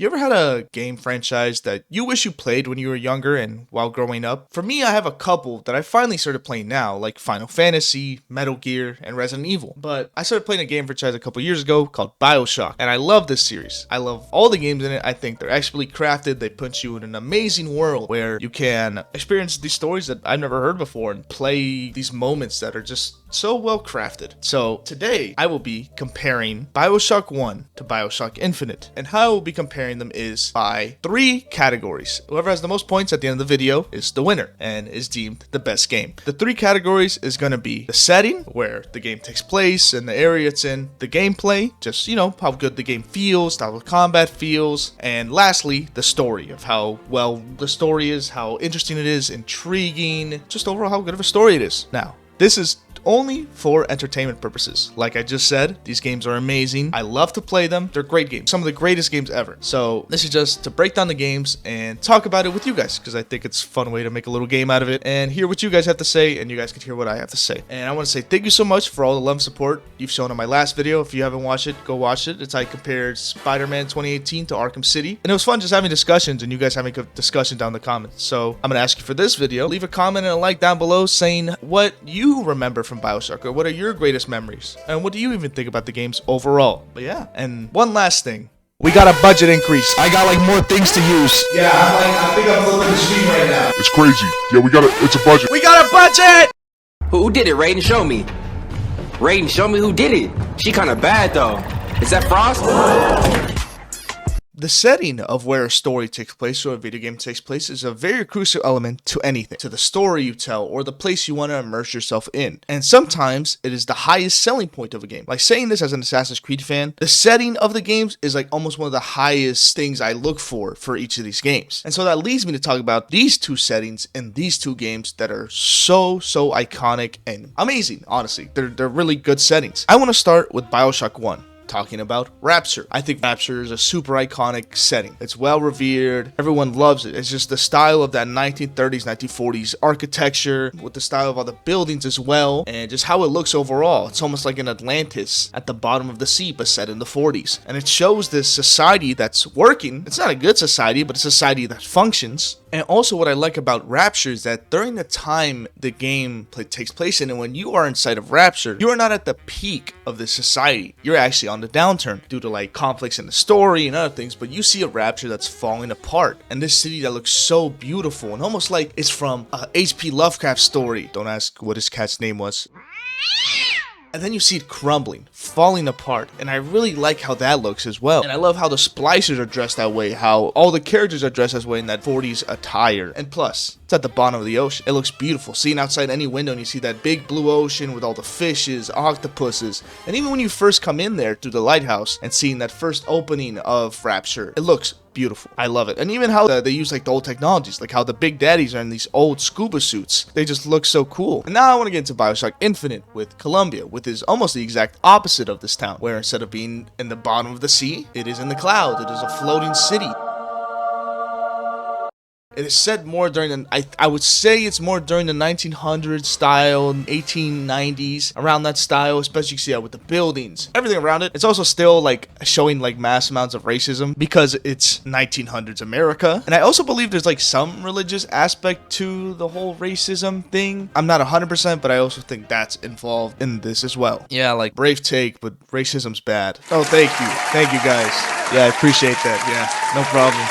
You ever had a game franchise that you wish you played when you were younger and while growing up? For me, I have a couple that I finally started playing now, like Final Fantasy, Metal Gear, and Resident Evil. But I started playing a game franchise a couple years ago called Bioshock, and I love this series. I love all the games in it. I think they're expertly crafted. They put you in an amazing world where you can experience these stories that I've never heard before and play these moments that are just so well crafted. So today I will be comparing Bioshock 1 to Bioshock Infinite, and how I will be comparing them is by 3 categories. Whoever has the most points at the end of the video is the winner and is deemed the best game. The 3 categories is going to be the setting, where the game takes place and the area it's in, the gameplay, just how good the game feels, how the combat feels, and lastly the story, of how well the story is, how interesting it is, intriguing, just overall how good of a story it is. Now, this is only for entertainment purposes. Like I just said, these games are amazing. I love to play them. They're great games. Some of the greatest games ever. So this is just to break down the games and talk about it with you guys, because I think it's a fun way to make a little game out of it and hear what you guys have to say, and you guys can hear what I have to say. And I want to say thank you so much for all the love and support you've shown on my last video. If you haven't watched it, go watch it. It's I compared Spider-Man 2018 to Arkham City. And it was fun just having discussions and you guys having a discussion down in the comments. So I'm going to ask you for this video. Leave a comment and a like down below saying what you remember from Bioshock, or what are your greatest memories, and what do you even think about the games overall. But yeah, and one last thing. We got a budget increase. I got like more things to use. Yeah, I think I'm flipping the screen right now. It's crazy. Yeah, it's a budget. We got a budget! Who did it? Raiden, show me. Raiden, show me who did it. She kind of bad though. Is that Frost? The setting of where a story takes place or a video game takes place is a very crucial element to anything, to the story you tell or the place you want to immerse yourself in. And sometimes it is the highest selling point of a game. Like, saying this as an Assassin's Creed fan, the setting of the games is like almost one of the highest things I look for each of these games. And so that leads me to talk about these 2 settings in these 2 games that are so iconic and amazing. Honestly, they're really good settings. I want to start with Bioshock 1. Talking about Rapture. I think Rapture is a super iconic setting. It's well revered. Everyone loves it. It's just the style of that 1930s, 1940s architecture, with the style of all the buildings as well, and just how it looks overall. It's almost like an Atlantis at the bottom of the sea, but set in the 40s. And it shows this society that's working. It's not a good society, but a society that functions. And also what I like about Rapture is that during the time the game takes place in, and when you are inside of Rapture, you are not at the peak of the society. You're actually on the downturn due to like conflicts in the story and other things, but you see a Rapture that's falling apart. And this city that looks so beautiful and almost like it's from a H.P. Lovecraft story. Don't ask what his cat's name was. And then you see it crumbling, falling apart, and I really like how that looks as well. And I love how the splicers are dressed that way, how all the characters are dressed that way in that 40s attire. And plus, it's at the bottom of the ocean. It looks beautiful. Seeing outside any window and you see that big blue ocean with all the fishes, octopuses, and even when you first come in there through the lighthouse and seeing that first opening of Rapture, it looks beautiful. I love it. And even how they use like the old technologies, like how the big daddies are in these old scuba suits. They just look so cool. And now I want to get into Bioshock Infinite with Columbia, which is almost the exact opposite of this town, where instead of being in the bottom of the sea, it is in the clouds. It is a floating city. It is set more during the, I would say it's more during the 1900s style, 1890s, around that style, especially you see that with the buildings, everything around it. It's also still like showing like mass amounts of racism because it's 1900s America. And I also believe there's like some religious aspect to the whole racism thing. I'm not 100%, but I also think that's involved in this as well. Yeah, like brave take, but racism's bad. Oh, thank you. Thank you guys. Yeah, I appreciate that. Yeah, no problem.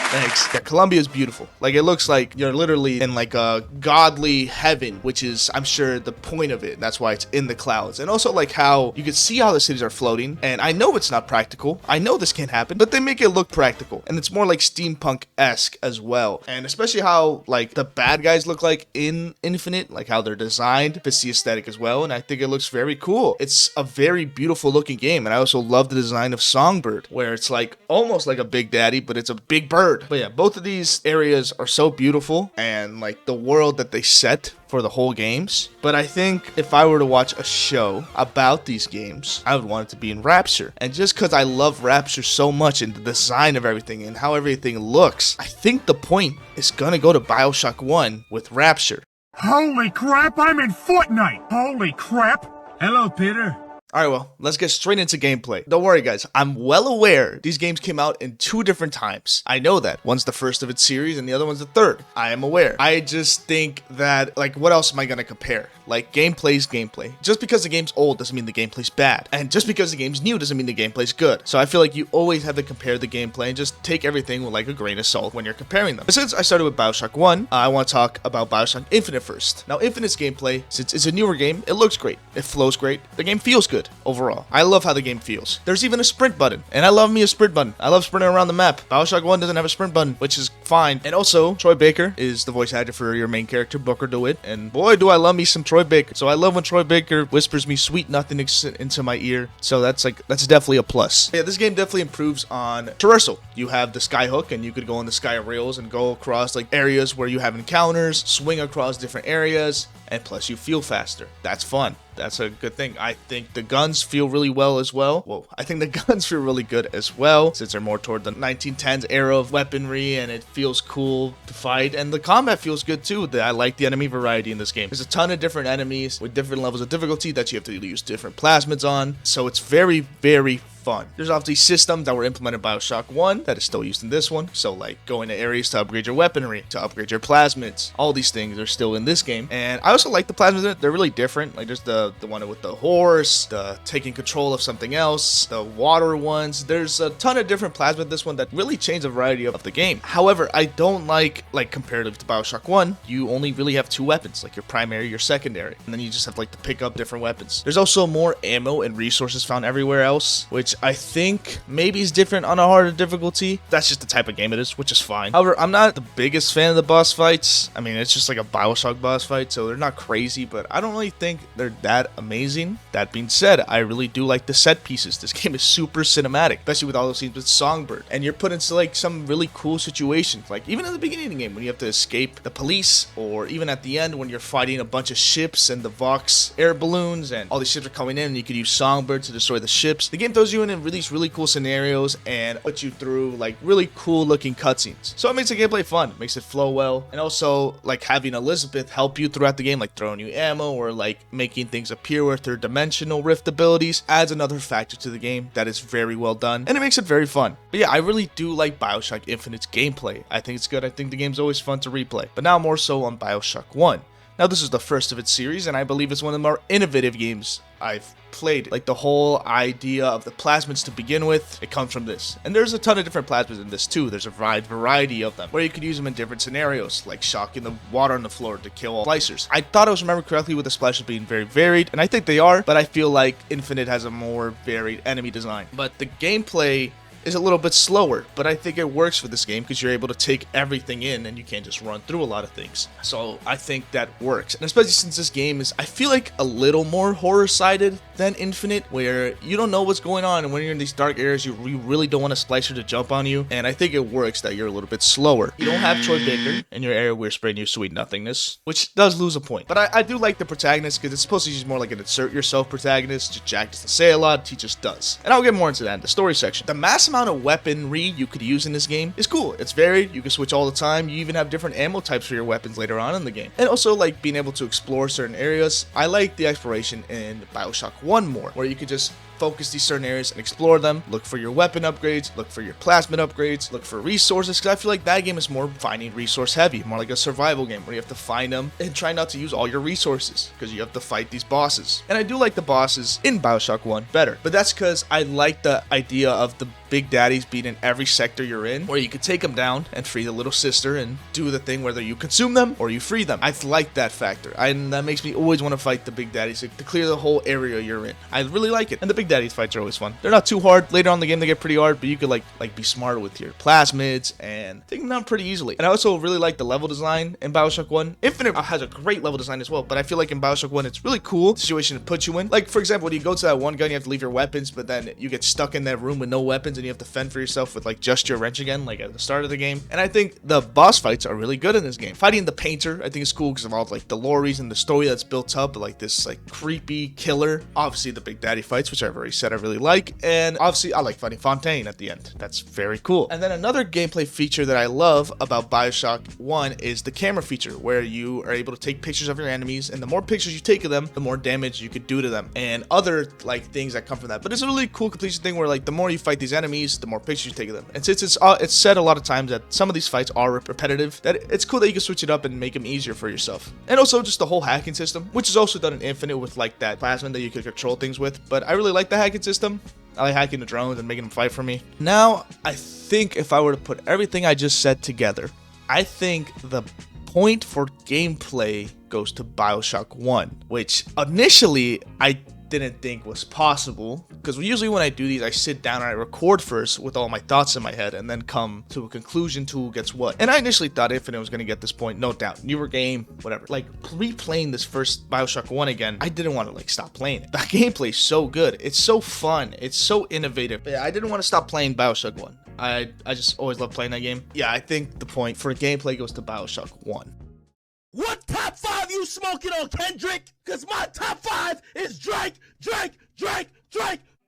Thanks. Yeah, Columbia is beautiful. Like, it looks like you're literally in like a godly heaven, which is, I'm sure, the point of it. That's why it's in the clouds. And also like how you can see how the cities are floating. And I know it's not practical. I know this can't happen, but they make it look practical. And it's more like steampunk-esque as well. And especially how like the bad guys look like in Infinite, like how they're designed, fits the aesthetic as well. And I think it looks very cool. It's a very beautiful looking game. And I also love the design of Songbird, where it's like almost like a Big Daddy, but it's a big bird. But yeah, both of these areas are so beautiful, and like the world that they set for the whole games. But I think if I were to watch a show about these games, I would want it to be in Rapture. And just because I love Rapture so much and the design of everything and how everything looks, I think the point is gonna go to Bioshock 1 with Rapture. Holy crap, I'm in Fortnite! Holy crap! Hello, Peter. Alright, well, let's get straight into gameplay. Don't worry, guys. I'm well aware these games came out in 2 different times. I know that. One's the first of its series and the other one's the third. I am aware. I just think that, like, what else am I gonna compare? Like, gameplay's gameplay. Just because the game's old doesn't mean the gameplay's bad. And just because the game's new doesn't mean the gameplay's good. So I feel like you always have to compare the gameplay and just take everything with, like, a grain of salt when you're comparing them. But since I started with Bioshock 1, I want to talk about Bioshock Infinite first. Now, Infinite's gameplay, since it's a newer game, it looks great. It flows great. The game feels good overall. I love how the game feels. There's even a sprint button, and I love me a sprint button. I love sprinting around the map. Bioshock 1 doesn't have a sprint button, which is fine. And also, Troy Baker is the voice actor for your main character, Booker DeWitt, and boy, do I love me some Troy Baker. So I love when Troy Baker whispers me sweet nothing into my ear. So that's definitely a plus. Yeah, this game definitely improves on traversal. You have the skyhook, and you could go on the sky rails and go across like areas where you have encounters, swing across different areas, and plus you feel faster. That's fun. That's a good thing. I think the guns feel really well as well. Whoa, I think the guns feel really good as well, since they're more toward the 1910s era of weaponry, and it feels cool to fight, and the combat feels good too. I like the enemy variety in this game. There's a ton of different enemies with different levels of difficulty that you have to use different plasmids on, so it's very, very fun. There's obviously systems that were implemented in Bioshock 1 that is still used in this one. So like going to areas to upgrade your weaponry, to upgrade your plasmids. All these things are still in this game. And I also like the plasmids in it. They're really different. Like there's the one with the horse, the taking control of something else, the water ones. There's a ton of different plasmids in this one that really change the variety of the game. However, I don't like comparative to Bioshock 1, you only really have 2 weapons, like your primary, your secondary. And then you just have to pick up different weapons. There's also more ammo and resources found everywhere else, which I think maybe is different on a harder difficulty. That's just the type of game it is, which is fine. However, I'm not the biggest fan of the boss fights. I mean, it's just like a Bioshock boss fight, so they're not crazy, but I don't really think they're that amazing. That being said, I really do like the set pieces. This game is super cinematic, especially with all those scenes with Songbird. And you're put into some really cool situations. Like even in the beginning of the game when you have to escape the police, or even at the end when you're fighting a bunch of ships and the Vox air balloons and all these ships are coming in and you could use Songbird to destroy the ships. The game throws you in these really cool scenarios and puts you through really cool looking cutscenes. So it makes the gameplay fun, makes it flow well, and also having Elizabeth help you throughout the game, throwing you ammo or making things appear with her dimensional rift abilities adds another factor to the game that is very well done, and it makes it very fun. But yeah, I really do like Bioshock Infinite's gameplay. I think it's good. I think the game's always fun to replay, but now more so on Bioshock 1. Now, this is the first of its series, and I believe it's one of the more innovative games I've played. The whole idea of the plasmids to begin with, it comes from this. And there's a ton of different plasmids in this too. There's a wide variety of them, where you could use them in different scenarios, like shocking the water on the floor to kill all splicers. I thought I was remembering correctly with the splicers being very varied, and I think they are, but I feel like Infinite has a more varied enemy design. But the gameplay is a little bit slower, but I think it works for this game because you're able to take everything in and you can't just run through a lot of things. So I think that works, and especially since this game is, I feel like, a little more horror-sided than Infinite, where you don't know what's going on, and when you're in these dark areas, you really don't want a splicer to jump on you, and I think it works that you're a little bit slower. You don't have Troy Baker in your area whispering you sweet nothingness, which does lose a point. But I do like the protagonist because it's supposed to use more like an insert yourself protagonist. Jack doesn't say a lot, he just does. And I'll get more into that in the story section. The mass amount of weaponry you could use in this game is cool. It's varied, you can switch all the time, you even have different ammo types for your weapons later on in the game. And also being able to explore certain areas. I like the exploration in Bioshock 1 more, where you could just focus these certain areas and explore them, look for your weapon upgrades, look for your plasmid upgrades, look for resources, because I feel like that game is more finding resource heavy, more like a survival game where you have to find them and try not to use all your resources because you have to fight these bosses. And I do like the bosses in Bioshock 1 better, but that's because I like the idea of the big daddies being in every sector you're in, where you could take them down and free the little sister and do the thing whether you consume them or you free them. I like that factor, and that makes me always want to fight the big daddies to clear the whole area you're in. I really like it, and the big daddies fights are always fun. They're not too hard. Later on in the game they get pretty hard, but you could be smarter with your plasmids and take them down pretty easily. And I also really like the level design in Bioshock 1. Infinite has a great level design as well, but I feel like in Bioshock 1 it's really cool the situation to put you in. For example, when you go to that one gun, you have to leave your weapons, but then you get stuck in that room with no weapons and you have to fend for yourself with just your wrench again, at the start of the game. And I think the boss fights are really good in this game. Fighting the painter I think is cool because of all the lores and the story that's built up, this creepy killer. Obviously the big daddy fights, which are I've already said I really like. And obviously, I like fighting Fontaine at the end. That's very cool. And then another gameplay feature that I love about Bioshock 1 is the camera feature, where you are able to take pictures of your enemies, and the more pictures you take of them, the more damage you could do to them, and other like things that come from that. But it's a really cool completion thing where like the more you fight these enemies, the more pictures you take of them. And since it's said a lot of times that some of these fights are repetitive, that it's cool that you can switch it up and make them easier for yourself. And also just the whole hacking system, which is also done in Infinite with like that plasma that you could control things with. But I really like the hacking system. I like hacking the drones and making them fight for me. Now, I think if I were to put everything I just said together, I think the point for gameplay goes to Bioshock 1, which initially I didn't think was possible, because usually when I do these, I sit down and I record first with all my thoughts in my head and then come to a conclusion to who gets what. And I initially thought Infinite was going to get this point, no doubt. Newer game, whatever. Like, replaying this first Bioshock 1 again, I didn't want to like stop playing it. The gameplay's so good. It's so fun. It's so innovative. Yeah, I didn't want to stop playing Bioshock 1. I just always loved playing that game. Yeah, I think the point for gameplay goes to Bioshock 1. What top 5 you smoking on, Kendrick? Cause my top 5 is Drake.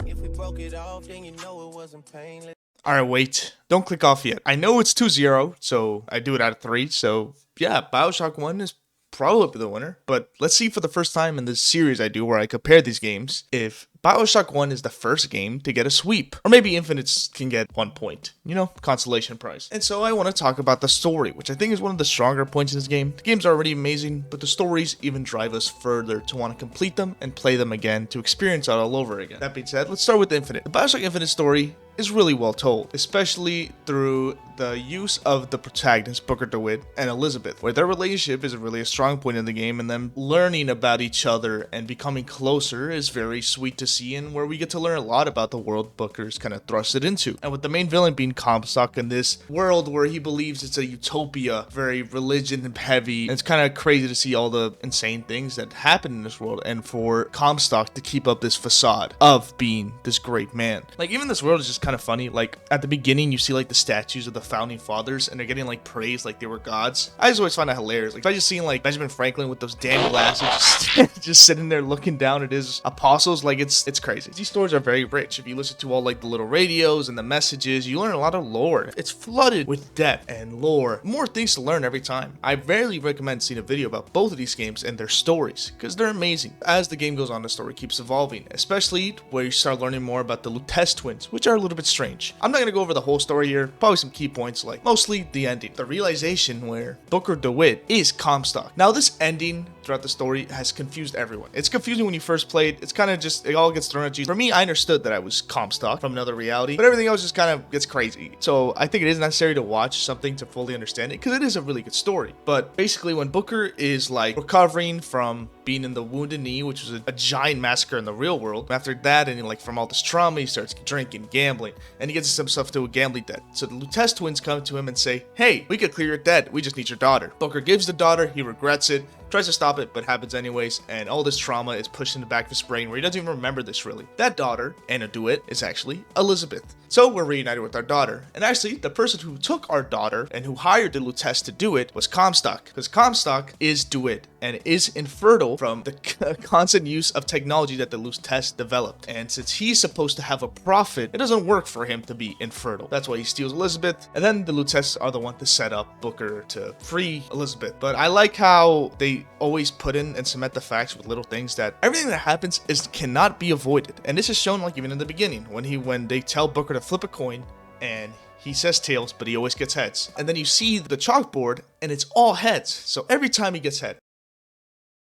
If we broke it off, then you know it wasn't painless. Alright, wait. Don't click off yet. I know it's 2-0, so I do it out of 3. So, yeah, Bioshock 1 is probably the winner. But let's see for the first time in this series I do where I compare these games, if Bioshock 1 is the first game to get a sweep. Or maybe Infinite can get 1 point. You know, consolation prize. And so I want to talk about the story, which I think is one of the stronger points in this game. The game's already amazing, but the stories even drive us further to want to complete them and play them again to experience it all over again. That being said, let's start with Infinite. The Bioshock Infinite story is really well told, especially through the use of the protagonists, Booker DeWitt and Elizabeth, where their relationship is really a strong point in the game, and them learning about each other and becoming closer is very sweet to see, and where we get to learn a lot about the world Booker's kind of thrusted into. And with the main villain being Comstock in this world where he believes it's a utopia, very religion heavy, and it's kind of crazy to see all the insane things that happen in this world, and for Comstock to keep up this facade of being this great man. Like, even this world is just kind of funny. Like, at the beginning you see like the statues of the founding fathers and they're getting like praised like they were gods. I just always find that hilarious. Like, I just seen like Benjamin Franklin with those damn glasses just sitting there looking down at his apostles. Like, it's crazy. These stories are very rich. If you listen to all like the little radios and the messages, you learn a lot of lore. It's flooded with depth and lore. More things to learn every time. I rarely recommend seeing a video about both of these games and their stories, because they're amazing. As the game goes on, the story keeps evolving, especially where you start learning more about the Lutece twins, which are a little bit strange. I'm not going to go over the whole story here, probably some key points, like mostly the ending. The realization where Booker DeWitt is Comstock. Now, this ending throughout the story has confused everyone. It's confusing when you first played. It's kind of just, it all gets thrown at you. For me, I understood that I was Comstock from another reality, but everything else just kind of gets crazy. So I think it is necessary to watch something to fully understand it, because it is a really good story. But basically, when Booker is like recovering from being in the Wounded Knee, which was a giant massacre in the real world, after that, and like from all this trauma, he starts drinking, gambling, and he gets himself to a gambling debt. So the Lutece twins come to him and say, hey, we could clear your debt, we just need your daughter. Booker gives the daughter, he regrets it, tries to stop it, but happens anyways, and all this trauma is pushed in the back of his brain where he doesn't even remember this really. That daughter, Anna DeWitt, is actually Elizabeth. So we're reunited with our daughter, and actually the person who took our daughter and who hired the Lutece to do it was Comstock, because Comstock is DeWitt and is infertile from the constant use of technology that the Lutece developed. And since he's supposed to have a profit, it doesn't work for him to be infertile. That's why he steals Elizabeth, and then the Lutece are the one to set up Booker to free Elizabeth. But I like how they always put in and cement the facts with little things, that everything that happens cannot be avoided. And this is shown like even in the beginning when they tell Booker to flip a coin and he says tails, but he always gets heads. And then you see the chalkboard and it's all heads. So every time he gets head,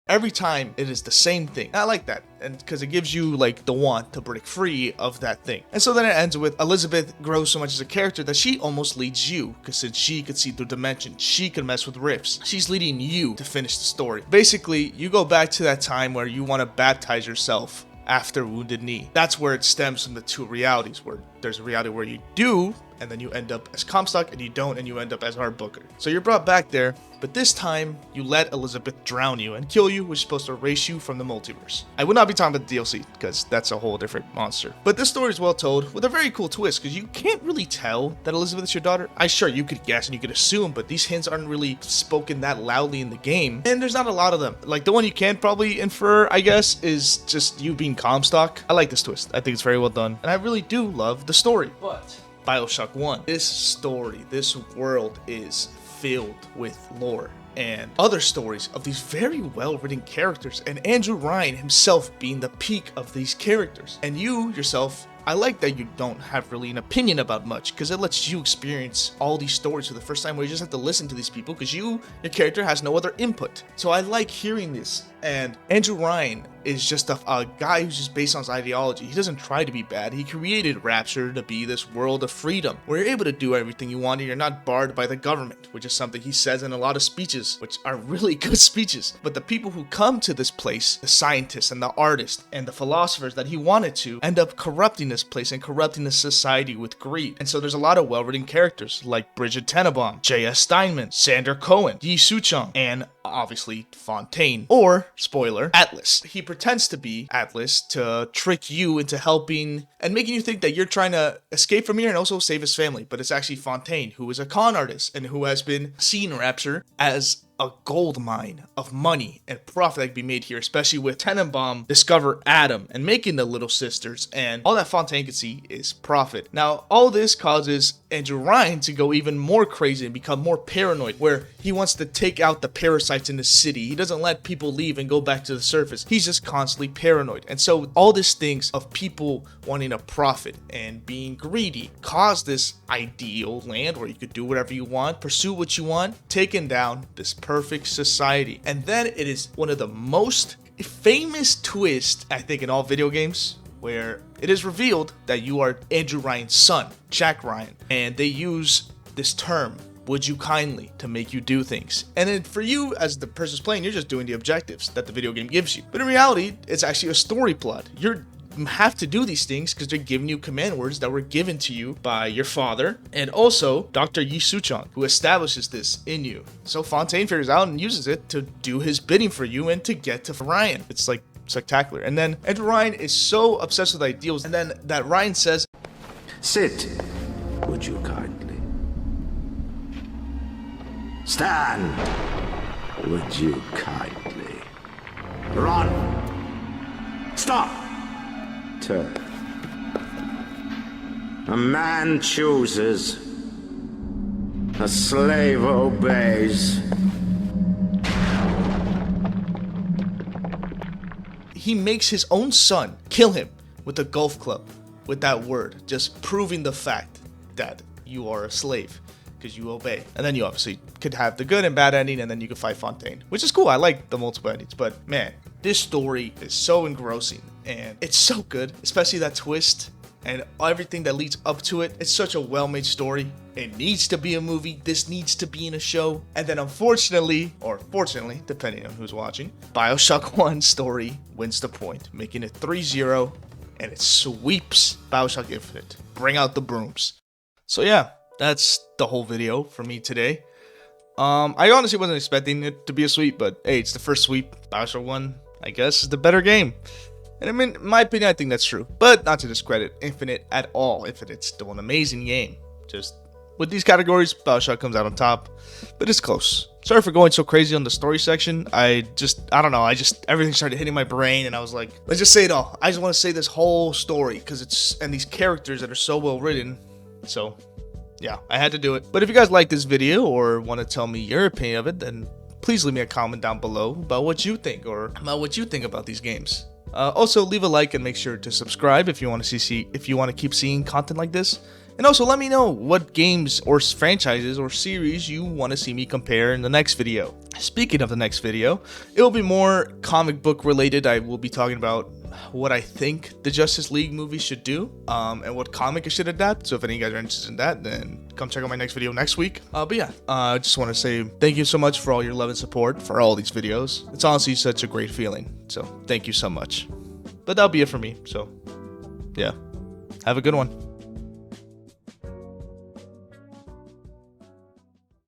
every time it is the same thing. I like that, and because it gives you like the want to break free of that thing. And so then it ends with Elizabeth grows so much as a character that she almost leads you, because since she could see through dimensions, she could mess with rifts. She's leading you to finish the story. Basically, you go back to that time where you want to baptize yourself after Wounded Knee. That's where it stems from the two realities, where there's a reality where you do, and then you end up as Comstock, and you don't, and you end up as Art Booker. So you're brought back there, but this time you let Elizabeth drown you and kill you, which is supposed to erase you from the multiverse. I would not be talking about the DLC, because that's a whole different monster. But this story is well told, with a very cool twist, because you can't really tell that Elizabeth is your daughter. Sure, you could guess and you could assume, but these hints aren't really spoken that loudly in the game, and there's not a lot of them. Like, the one you can probably infer, I guess, is just you being Comstock. I like this twist. I think it's very well done, and I really do love the story. But Bioshock 1, this story, this world is filled with lore and other stories of these very well-written characters, and Andrew Ryan himself being the peak of these characters. And you yourself, I like that you don't have really an opinion about much, because it lets you experience all these stories for the first time, where you just have to listen to these people because your character has no other input. So I like hearing this. And Andrew Ryan is just a guy who's just based on his ideology. He doesn't try to be bad. He created Rapture to be this world of freedom where you're able to do everything you want and you're not barred by the government, which is something he says in a lot of speeches, which are really good speeches. But the people who come to this place, the scientists and the artists and the philosophers that he wanted to, end up corrupting this place and corrupting the society with greed. And so there's a lot of well-written characters like Bridget Tenenbaum, J.S. Steinman, Sander Cohen, Yi Su-chung, and obviously Fontaine, or, spoiler, Atlas. He pretends to be Atlas to trick you into helping and making you think that you're trying to escape from here and also save his family, but it's actually Fontaine, who is a con artist and who has been seen Rapture as a gold mine of money and profit that can be made here, especially with Tenenbaum discover Adam and making the little sisters, and all that Fontaine can see is profit. Now, all this causes Andrew Ryan to go even more crazy and become more paranoid, where he wants to take out the parasites in the city. He doesn't let people leave and go back to the surface. He's just constantly paranoid. And so all these things of people wanting a profit and being greedy caused this ideal land where you could do whatever you want, pursue what you want, taking down this perfect society. And then it is one of the most famous twists, I think, in all video games, where it is revealed that you are Andrew Ryan's son, Jack Ryan, and they use this term, would you kindly, to make you do things. And then for you, as the person's playing, you're just doing the objectives that the video game gives you. But in reality, it's actually a story plot. You have to do these things because they're giving you command words that were given to you by your father, and also Dr. Yi Su-chung, who establishes this in you. So Fontaine figures out and uses it to do his bidding for you and to get to Ryan. It's like spectacular. And then Andrew Ryan is so obsessed with ideals, and then that Ryan says, "Sit, would you kindly? Stand, would you kindly? Run! Stop! Turn. A man chooses, a slave obeys." He makes his own son kill him with a golf club with that word, just proving the fact that you are a slave because you obey. And then you obviously could have the good and bad ending, and then you could fight Fontaine, which is cool. I like the multiple endings, but man, this story is so engrossing and it's so good, especially that twist and everything that leads up to it. It's such a well-made story. It needs to be a movie. This needs to be in a show. And then unfortunately, or fortunately, depending on who's watching, Bioshock 1 story wins the point, making it 3-0, and it sweeps Bioshock Infinite. Bring out the brooms. So yeah, that's the whole video for me today. I honestly wasn't expecting it to be a sweep, but hey, it's the first sweep. Bioshock 1, I guess, is the better game. And I mean, in my opinion, I think that's true. But not to discredit Infinite at all. Infinite's still an amazing game. Just with these categories, Bioshock comes out on top. But it's close. Sorry for going so crazy on the story section. I don't know. Everything started hitting my brain, and I was like, let's just say it all. I just want to say this whole story and these characters that are so well written. So yeah, I had to do it. But if you guys like this video or want to tell me your opinion of it, then please leave me a comment down below about what you think or about what you think about these games. Also, leave a like and make sure to subscribe if you want to keep seeing content like this. And also, let me know what games or franchises or series you want to see me compare in the next video. Speaking of the next video, it will be more comic book related. I will be talking about what I think the Justice League movie should do, and what comic it should adapt. So if any of you guys are interested in that, then come check out my next video next week. But yeah, I just want to say thank you so much for all your love and support for all these videos. It's honestly such a great feeling. So thank you so much. But that'll be it for me. So yeah, have a good one.